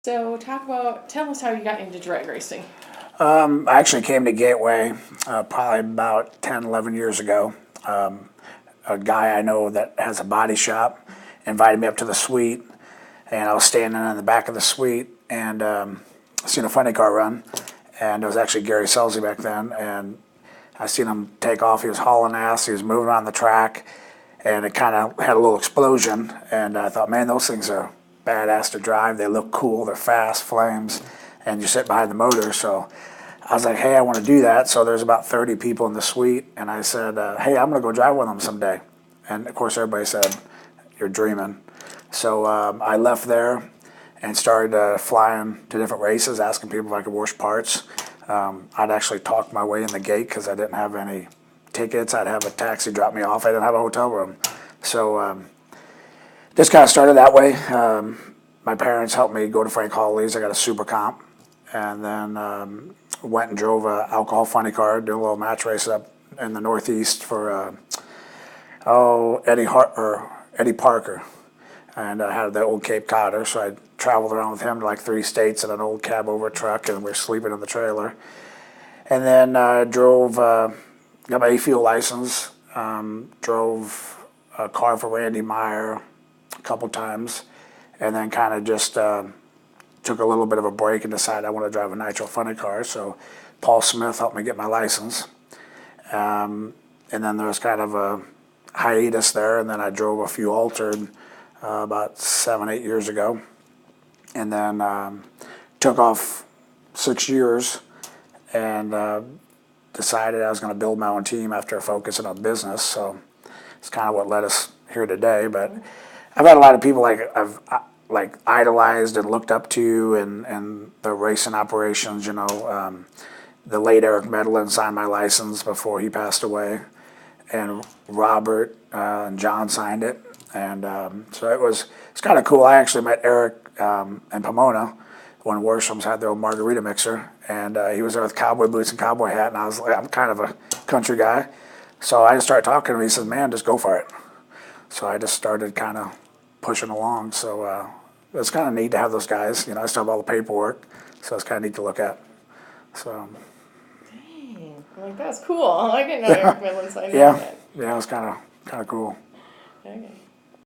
So tell us how you got into drag racing. I actually came to Gateway probably about 10, 11 years ago. A guy I know that has a body shop invited me up to the suite, and I was standing in the back of the suite and seen a funny car run, and it was actually Gary Selzy back then, and I seen him take off. He was hauling ass. He was moving on the track, and it kind of had a little explosion, and I thought, man, those things are badass to drive. They look cool. They're fast, flames, and you sit behind the motor, so I was like, hey, I want to do that. So there's about 30 people in the suite, and I said, hey, I'm going to go drive with them someday. And of course, everybody said, you're dreaming. So I left there and started flying to different races, asking people if I could wash parts. I'd actually talk my way in the gate because I didn't have any tickets. I'd have a taxi drop me off. I didn't have a hotel room. So just kind of started that way. My parents helped me go to Frank Hawley's. I got a super comp. And then went and drove a alcohol funny car, did a little match race up in the Northeast for Eddie Parker, and I had the old Cape Codder, so I traveled around with him to like 3 states in an old cab over truck, and we were sleeping in the trailer. And then got my A-Fuel license, drove a car for Randy Meyer a couple times, and then kind of just took a little bit of a break and decided I want to drive a nitro funny car. So Paul Smith helped me get my license. And then there was kind of a hiatus there, and then I drove a few altered about 7, 8 years ago. And then took off 6 years and decided I was going to build my own team after focusing on business. So it's kind of what led us here today. But I've had a lot of people I've idolized and looked up to, and the racing operations. The late Eric Medlin signed my license before he passed away, and Robert and John signed it, and so it's kind of cool. I actually met Eric in Pomona when Worsham's had their old margarita mixer, and he was there with cowboy boots and cowboy hat, and I was like, I'm kind of a country guy, so I just started talking to him. He says, man, just go for it. So I just started kind of pushing along. So it's kind of neat to have those guys. I still have all the paperwork, so it's kind of neat to look at. So. Dang, that's cool. I didn't know Eric Midland signed Yeah, that. yeah, it was kind of cool. Okay.